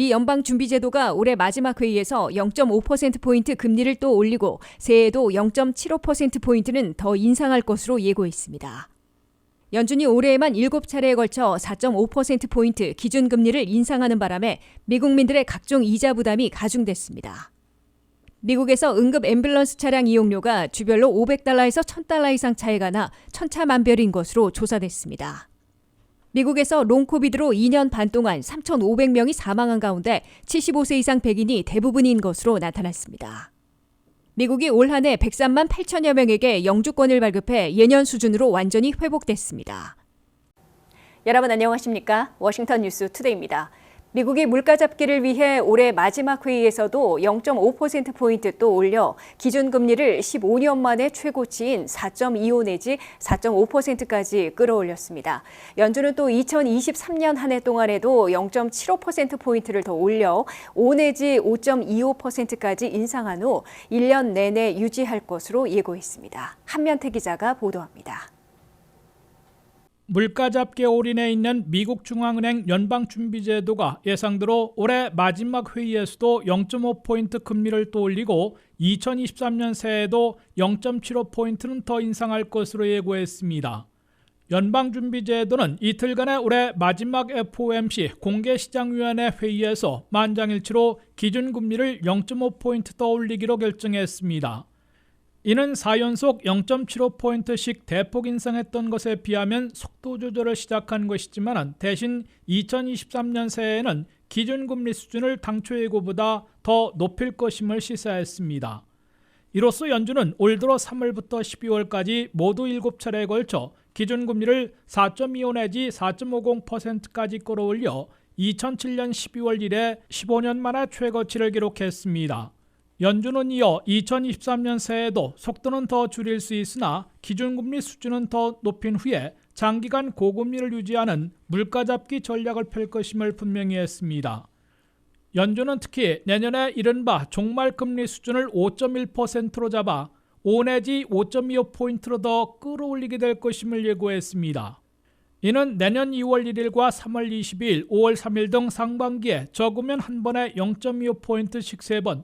미 연방준비제도가 올해 마지막 회의에서 0.5%포인트 금리를 또 올리고 새해에도 0.75%포인트는 더 인상할 것으로 예고했습니다. 연준이 올해에만 7차례에 걸쳐 4.5%포인트 기준금리를 인상하는 바람에 미국민들의 각종 이자 부담이 가중됐습니다. 미국에서 응급 앰뷸런스 차량 이용료가 주별로 $500에서 $1,000 이상 차이가 나 천차만별인 것으로 조사됐습니다. 미국에서 롱코비드로 2년 반 동안 3,500명이 사망한 가운데 75세 이상 백인이 대부분인 것으로 나타났습니다. 미국이 올 한 해 103만 8천여 명에게 영주권을 발급해 예년 수준으로 완전히 회복됐습니다. 여러분 안녕하십니까? 워싱턴 뉴스 투데이입니다. 미국이 물가 잡기를 위해 올해 마지막 회의에서도 0.5%포인트 또 올려 기준금리를 15년 만에 최고치인 4.25 내지 4.5%까지 끌어올렸습니다. 연준은 또 2023년 한 해 동안에도 0.75%포인트를 더 올려 5 내지 5.25%까지 인상한 후 1년 내내 유지할 것으로 예고했습니다. 한면태 기자가 보도합니다. 물가 잡기에 올인해 있는 미국 중앙은행 연방준비제도가 예상대로 올해 마지막 회의에서도 0.5포인트 금리를 또 올리고 2023년 새해에도 0.75포인트는 더 인상할 것으로 예고했습니다. 연방준비제도는 이틀간의 올해 마지막 FOMC 공개시장위원회 회의에서 만장일치로 기준금리를 0.5포인트 더 올리기로 결정했습니다. 이는 4연속 0.75포인트씩 대폭 인상했던 것에 비하면 속도 조절을 시작한 것이지만 대신 2023년 새해에는 기준금리 수준을 당초 예고보다 더 높일 것임을 시사했습니다. 이로써 연준은 올 들어 3월부터 12월까지 모두 7차례에 걸쳐 기준금리를 4.25 내지 4.50%까지 끌어올려 2007년 12월 이래 15년 만에 최고치를 기록했습니다. 연준은 이어 2023년 새에도 속도는 더 줄일 수 있으나 기준금리 수준은 더 높인 후에 장기간 고금리를 유지하는 물가 잡기 전략을 펼 것임을 분명히 했습니다. 연준은 특히 내년에 이른바 종말금리 수준을 5.1%로 잡아 5 내지 5.25포인트로 더 끌어올리게 될 것임을 예고했습니다. 이는 내년 2월 1일과 3월 22일, 5월 3일 등 상반기에 적으면 한 번에 0.25포인트씩 3번,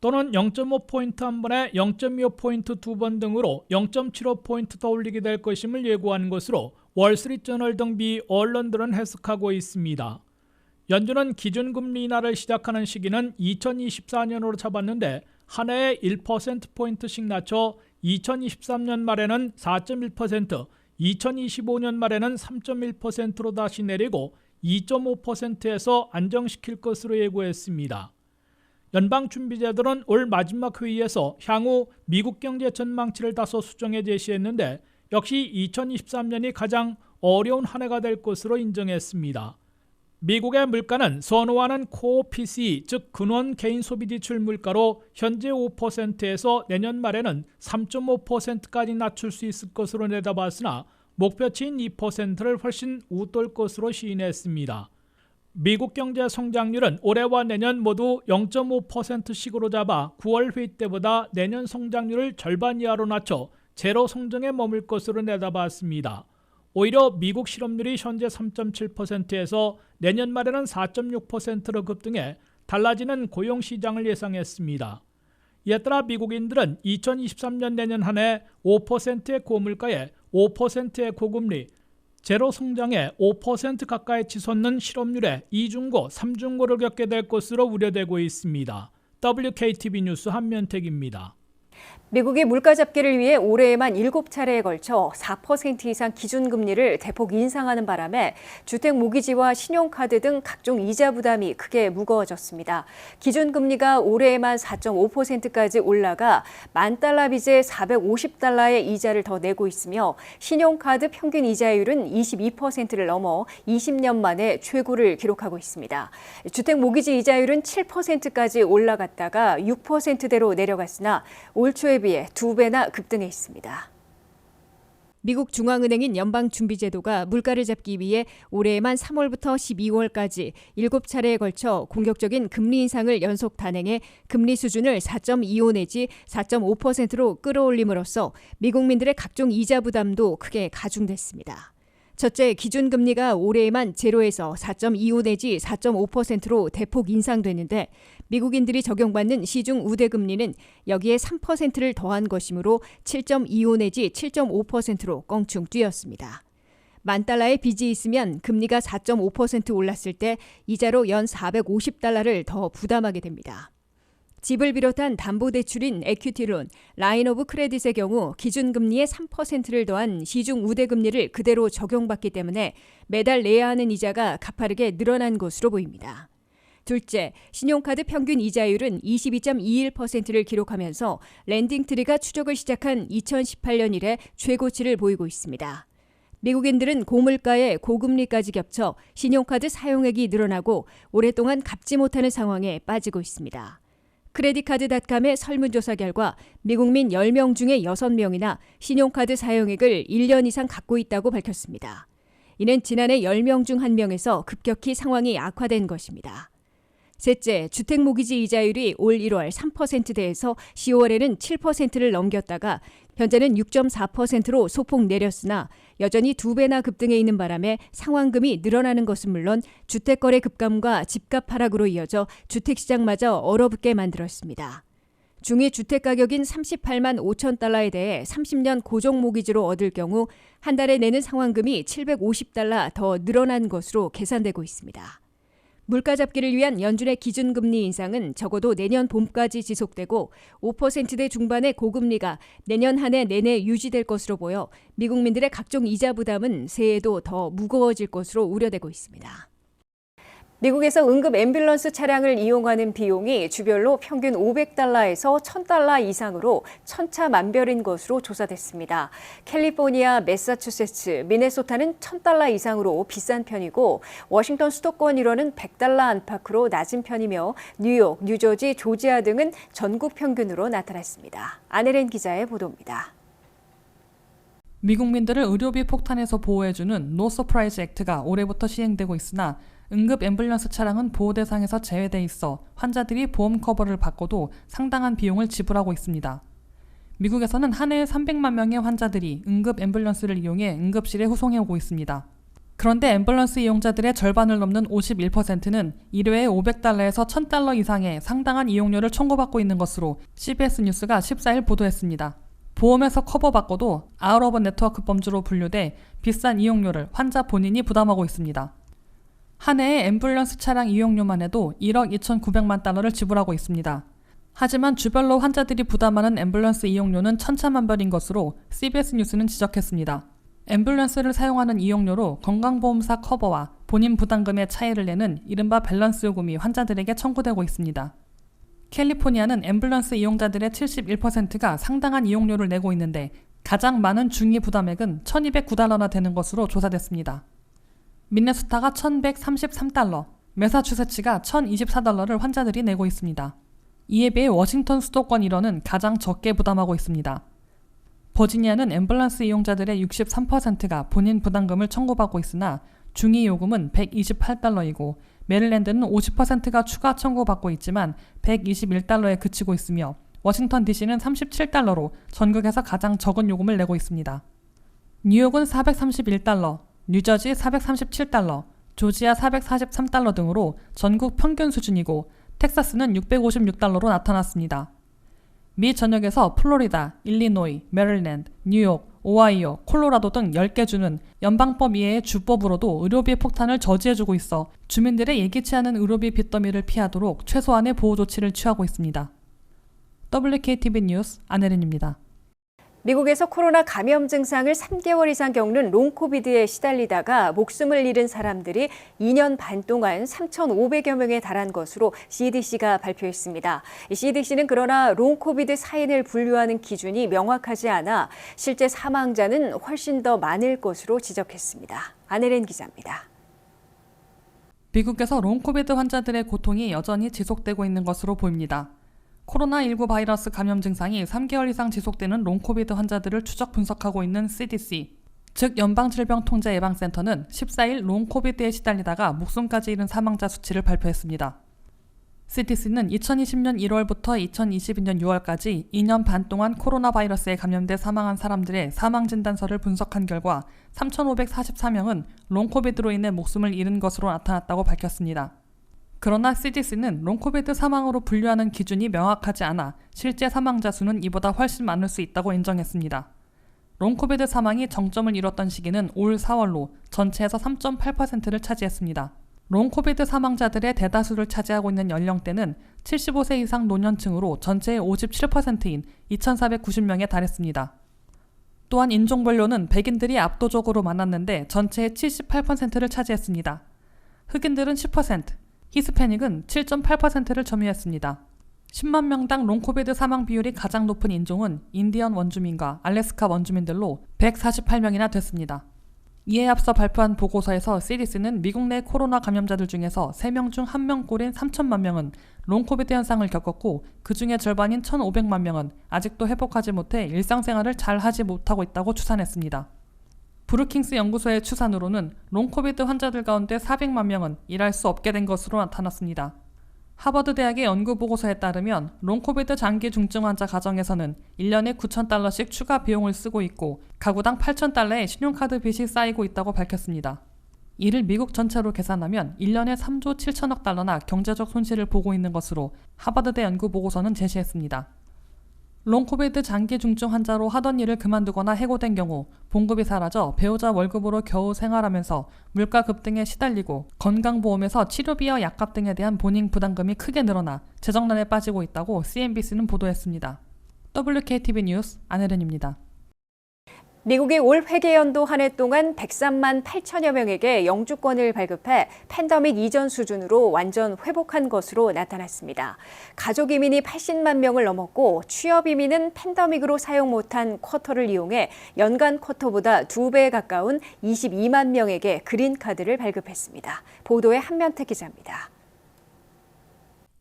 또는 0.5포인트 한 번에 0.25포인트 2번 등으로 0.75포인트 더 올리게 될 것임을 예고한 것으로 월스트리트저널 등 미 언론들은 해석하고 있습니다. 연준은 기준금리 인하를 시작하는 시기는 2024년으로 잡았는데 한 해에 1%포인트씩 낮춰 2023년 말에는 4.1%, 2025년 말에는 3.1%로 다시 내리고 2.5%에서 안정시킬 것으로 예고했습니다. 연방준비제도는 올 마지막 회의에서 향후 미국 경제 전망치를 다소 수정해 제시했는데 역시 2023년이 가장 어려운 한 해가 될 것으로 인정했습니다. 미국의 물가는 선호하는 코어 PCE, 즉 근원 개인 소비 지출 물가로 현재 5%에서 내년 말에는 3.5%까지 낮출 수 있을 것으로 내다봤으나 목표치인 2%를 훨씬 웃돌 것으로 시인했습니다. 미국 경제 성장률은 올해와 내년 모두 0.5%씩으로 잡아 9월 회의 때보다 내년 성장률을 절반 이하로 낮춰 제로 성장에 머물 것으로 내다봤습니다. 오히려 미국 실업률이 현재 3.7%에서 내년 말에는 4.6%로 급등해 달라지는 고용시장을 예상했습니다. 이에 따라 미국인들은 2023년 내년 한 해 5%의 고물가에 5%의 고금리, 제로 성장에 5% 가까이 치솟는 실업률에 2중고, 3중고를 겪게 될 것으로 우려되고 있습니다. WKTV 뉴스 한면택입니다. 미국이 물가 잡기를 위해 올해에만 7차례에 걸쳐 4% 이상 기준금리를 대폭 인상하는 바람에 주택 모기지와 신용카드 등 각종 이자 부담이 크게 무거워졌습니다. 기준금리가 올해에만 4.5%까지 올라가 $10,000 빚에 $450의 이자를 더 내고 있으며 신용카드 평균 이자율은 22%를 넘어 20년 만에 최고를 기록하고 있습니다. 주택 모기지 이자율은 7%까지 올라갔다가 6%대로 내려갔으나 올 초에 비해 2배나 급등해 있습니다. 미국 중앙은행인 연방준비제도가 물가를 잡기 위해 올해에만 3월부터 12월까지 7차례에 걸쳐 공격적인 금리 인상을 연속 단행해 금리 수준을 4.25 내지 4.5%로 끌어올림으로써 미국민들의 각종 이자 부담도 크게 가중됐습니다. 첫째, 기준금리가 올해에만 제로에서 4.25 내지 4.5%로 대폭 인상됐는데 미국인들이 적용받는 시중 우대금리는 여기에 3%를 더한 것이므로 7.25 내지 7.5%로 껑충 뛰었습니다. $10,000의 빚이 있으면 금리가 4.5% 올랐을 때 이자로 연 $450를 더 부담하게 됩니다. 집을 비롯한 담보대출인 에퀴티론, 라인 오브 크레딧의 경우 기준금리의 3%를 더한 시중 우대금리를 그대로 적용받기 때문에 매달 내야 하는 이자가 가파르게 늘어난 것으로 보입니다. 둘째, 신용카드 평균 이자율은 22.21%를 기록하면서 랜딩트리가 추적을 시작한 2018년 이래 최고치를 보이고 있습니다. 미국인들은 고물가에 고금리까지 겹쳐 신용카드 사용액이 늘어나고 오랫동안 갚지 못하는 상황에 빠지고 있습니다. 크레딧카드닷컴의 설문조사 결과 미국민 10명 중에 6명이나 신용카드 사용액을 1년 이상 갖고 있다고 밝혔습니다. 이는 지난해 10명 중 1명에서 급격히 상황이 악화된 것입니다. 셋째, 주택모기지 이자율이 올 1월 3%대에서 10월에는 7%를 넘겼다가 현재는 6.4%로 소폭 내렸으나 여전히 2배나 급등해 있는 바람에 상환금이 늘어나는 것은 물론 주택거래 급감과 집값 하락으로 이어져 주택시장마저 얼어붙게 만들었습니다. 중위 주택가격인 38만 5천 달러에 대해 30년 고정 모기지로 얻을 경우 한 달에 내는 상환금이 $750 더 늘어난 것으로 계산되고 있습니다. 물가 잡기를 위한 연준의 기준금리 인상은 적어도 내년 봄까지 지속되고 5%대 중반의 고금리가 내년 한 해 내내 유지될 것으로 보여 미국민들의 각종 이자 부담은 새해에도 더 무거워질 것으로 우려되고 있습니다. 미국에서 응급 앰뷸런스 차량을 이용하는 비용이 주별로 평균 $500에서 $1,000 이상으로 천차만별인 것으로 조사됐습니다. 캘리포니아, 매사추세츠, 미네소타는 $1,000 이상으로 비싼 편이고 워싱턴 수도권 일원은 $100 안팎으로 낮은 편이며 뉴욕, 뉴저지, 조지아 등은 전국 평균으로 나타났습니다. 안혜린 기자의 보도입니다. 미국민들을 의료비 폭탄에서 보호해주는 No Surprise Act가 올해부터 시행되고 있으나 응급 앰뷸런스 차량은 보호 대상에서 제외돼 있어 환자들이 보험 커버를 받고도 상당한 비용을 지불하고 있습니다. 미국에서는 한 해에 300만 명의 환자들이 응급 앰뷸런스를 이용해 응급실에 후송해 오고 있습니다. 그런데 앰뷸런스 이용자들의 절반을 넘는 51%는 1회에 $500에서 $1,000 이상의 상당한 이용료를 청구받고 있는 것으로 CBS 뉴스가 14일 보도했습니다. 보험에서 커버받고도 아웃 오브 네트워크 범주로 분류돼 비싼 이용료를 환자 본인이 부담하고 있습니다. 한 해에 앰뷸런스 차량 이용료만 해도 1억 2,900만 달러를 지불하고 있습니다. 하지만 주별로 환자들이 부담하는 앰뷸런스 이용료는 천차만별인 것으로 CBS 뉴스는 지적했습니다. 앰뷸런스를 사용하는 이용료로 건강보험사 커버와 본인 부담금의 차이를 내는 이른바 밸런스 요금이 환자들에게 청구되고 있습니다. 캘리포니아는 앰뷸런스 이용자들의 71%가 상당한 이용료를 내고 있는데 가장 많은 중위 부담액은 $1,209나 되는 것으로 조사됐습니다. 미네소타가 $1,133, 매사추세츠가 $1,024를 환자들이 내고 있습니다. 이에 비해 워싱턴 수도권 일원은 가장 적게 부담하고 있습니다. 버지니아는 앰뷸런스 이용자들의 63%가 본인 부담금을 청구받고 있으나 중위 요금은 $128이고 메릴랜드는 50%가 추가 청구받고 있지만 $121에 그치고 있으며 워싱턴 DC는 $37로 전국에서 가장 적은 요금을 내고 있습니다. 뉴욕은 $431, 뉴저지 $437, 조지아 $443 등으로 전국 평균 수준이고 텍사스는 $656로 나타났습니다. 미 전역에서 플로리다, 일리노이, 메릴랜드, 뉴욕, 오하이오, 콜로라도 등 10개 주는 연방법 이외의 주법으로도 의료비 폭탄을 저지해주고 있어 주민들의 예기치 않은 의료비 빚더미를 피하도록 최소한의 보호 조치를 취하고 있습니다. WKTV 뉴스 안혜린입니다. 미국에서 코로나 감염 증상을 3개월 이상 겪는 롱코비드에 시달리다가 목숨을 잃은 사람들이 2년 반 동안 3,500여 명에 달한 것으로 CDC가 발표했습니다. CDC는 그러나 롱코비드 사인을 분류하는 기준이 명확하지 않아 실제 사망자는 훨씬 더 많을 것으로 지적했습니다. 안혜린 기자입니다. 미국에서 롱코비드 환자들의 고통이 여전히 지속되고 있는 것으로 보입니다. 코로나19 바이러스 감염 증상이 3개월 이상 지속되는 롱코비드 환자들을 추적 분석하고 있는 CDC, 즉 연방질병통제예방센터는 14일 롱코비드에 시달리다가 목숨까지 잃은 사망자 수치를 발표했습니다. CDC는 2020년 1월부터 2022년 6월까지 2년 반 동안 코로나 바이러스에 감염돼 사망한 사람들의 사망 진단서를 분석한 결과 3,544명은 롱코비드로 인해 목숨을 잃은 것으로 나타났다고 밝혔습니다. 그러나 CDC는 롱코비드 사망으로 분류하는 기준이 명확하지 않아 실제 사망자 수는 이보다 훨씬 많을 수 있다고 인정했습니다. 롱코비드 사망이 정점을 이뤘던 시기는 올 4월로 전체에서 3.8%를 차지했습니다. 롱코비드 사망자들의 대다수를 차지하고 있는 연령대는 75세 이상 노년층으로 전체의 57%인 2,490명에 달했습니다. 또한 인종별로는 백인들이 압도적으로 많았는데 전체의 78%를 차지했습니다. 흑인들은 10%, 히스패닉은 7.8%를 점유했습니다. 10만 명당 롱코비드 사망 비율이 가장 높은 인종은 인디언 원주민과 알래스카 원주민들로 148명이나 됐습니다. 이에 앞서 발표한 보고서에서 CDC는 미국 내 코로나 감염자들 중에서 3명 중 1명꼴인 3천만 명은 롱코비드 현상을 겪었고 그 중에 절반인 1,500만 명은 아직도 회복하지 못해 일상생활을 잘 하지 못하고 있다고 추산했습니다. 브루킹스 연구소의 추산으로는 롱코비드 환자들 가운데 400만 명은 일할 수 없게 된 것으로 나타났습니다. 하버드 대학의 연구 보고서에 따르면 롱코비드 장기 중증 환자 가정에서는 1년에 $9,000씩 추가 비용을 쓰고 있고 가구당 $8,000의 신용카드 빚이 쌓이고 있다고 밝혔습니다. 이를 미국 전체로 계산하면 1년에 3조 7천억 달러나 경제적 손실을 보고 있는 것으로 하버드대 연구 보고서는 제시했습니다. 롱코비드 장기 중증 환자로 하던 일을 그만두거나 해고된 경우 봉급이 사라져 배우자 월급으로 겨우 생활하면서 물가 급등에 시달리고 건강보험에서 치료비와 약값 등에 대한 본인 부담금이 크게 늘어나 재정난에 빠지고 있다고 CNBC는 보도했습니다. WKTV 뉴스 안혜련입니다. 미국이 올 회계연도 한 해 동안 103만 8천여 명에게 영주권을 발급해 팬데믹 이전 수준으로 완전 회복한 것으로 나타났습니다. 가족 이민이 80만 명을 넘었고 취업 이민은 팬데믹으로 사용 못한 쿼터를 이용해 연간 쿼터보다 2배에 가까운 22만 명에게 그린카드를 발급했습니다. 보도에 한면택 기자입니다.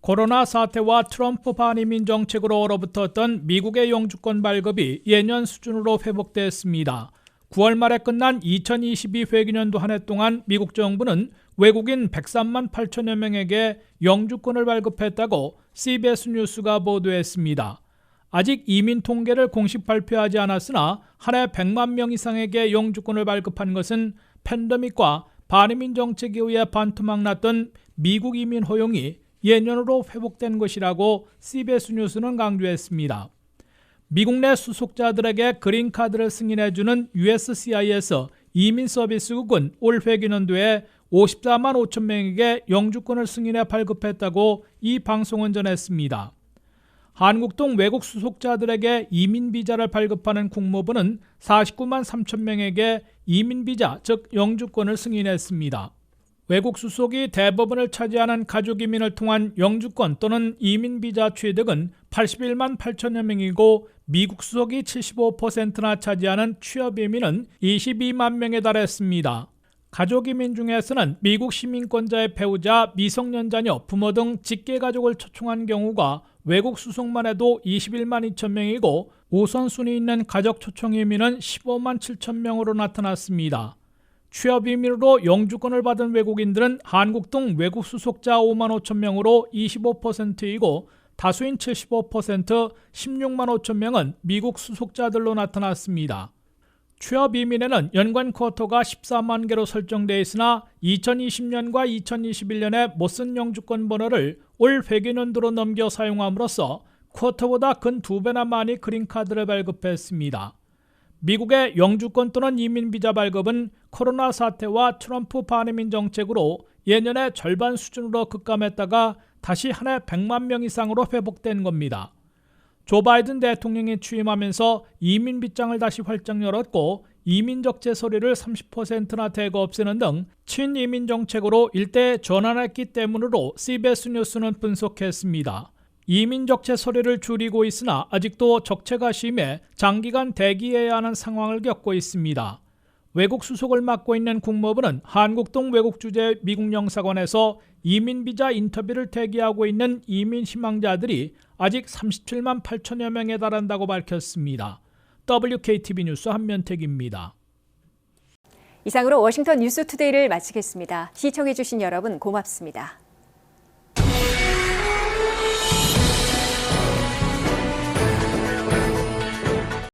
코로나 사태와 트럼프 반이민 정책으로 얼어붙었던 미국의 영주권 발급이 예년 수준으로 회복됐습니다. 9월 말에 끝난 2022 회계년도 한 해 동안 미국 정부는 외국인 103만 8천여 명에게 영주권을 발급했다고 CBS 뉴스가 보도했습니다. 아직 이민 통계를 공식 발표하지 않았으나 한 해 100만 명 이상에게 영주권을 발급한 것은 팬데믹과 반이민 정책에 의해 반토막 났던 미국 이민 허용이 예년으로 회복된 것이라고 CBS 뉴스는 강조했습니다. 미국 내 수속자들에게 그린카드를 승인해주는 USCIS 이민서비스국은 올 회계년도에 54만 5천 명에게 영주권을 승인해 발급했다고 이 방송은 전했습니다. 한국동 외국 수속자들에게 이민비자를 발급하는 국무부는 49만 3천 명에게 이민비자, 즉 영주권을 승인했습니다. 외국 수속이 대부분을 차지하는 가족 이민을 통한 영주권 또는 이민 비자 취득은 81만 8천여 명이고 미국 수속이 75%나 차지하는 취업 이민은 22만 명에 달했습니다. 가족 이민 중에서는 미국 시민권자의 배우자, 미성년자녀, 부모 등 직계 가족을 초청한 경우가 외국 수속만 해도 21만 2천 명이고 우선순위 있는 가족 초청 이민은 15만 7천 명으로 나타났습니다. 취업 이민으로 영주권을 받은 외국인들은 한국 등 외국 수속자 5만 5천 명으로 25%이고 다수인 75%, 16만 5천 명은 미국 수속자들로 나타났습니다. 취업 이민에는 연간 쿼터가 14만 개로 설정돼 있으나 2020년과 2021년에 못 쓴 영주권 번호를 올 회계년도로 넘겨 사용함으로써 쿼터보다 근 2배나 많이 그린카드를 발급했습니다. 미국의 영주권 또는 이민비자 발급은 코로나 사태와 트럼프 반이민 정책으로 예년의 절반 수준으로 급감했다가 다시 한 해 100만 명 이상으로 회복된 겁니다. 조 바이든 대통령이 취임하면서 이민 빗장을 다시 활짝 열었고 이민적 재소리를 30%나 대거 없애는 등 친이민 정책으로 일대 전환했기 때문으로 CBS 뉴스는 분석했습니다. 이민 적체 소리를 줄이고 있으나 아직도 적체가 심해 장기간 대기해야 하는 상황을 겪고 있습니다. 외국 수속을 맡고 있는 국무부는 한국동 외국 주재 미국 영사관에서 이민 비자 인터뷰를 대기하고 있는 이민 희망자들이 아직 37만 8천여 명에 달한다고 밝혔습니다. WKTV 뉴스 한면택입니다. 이상으로 워싱턴 뉴스투데이를 마치겠습니다. 시청해주신 여러분 고맙습니다.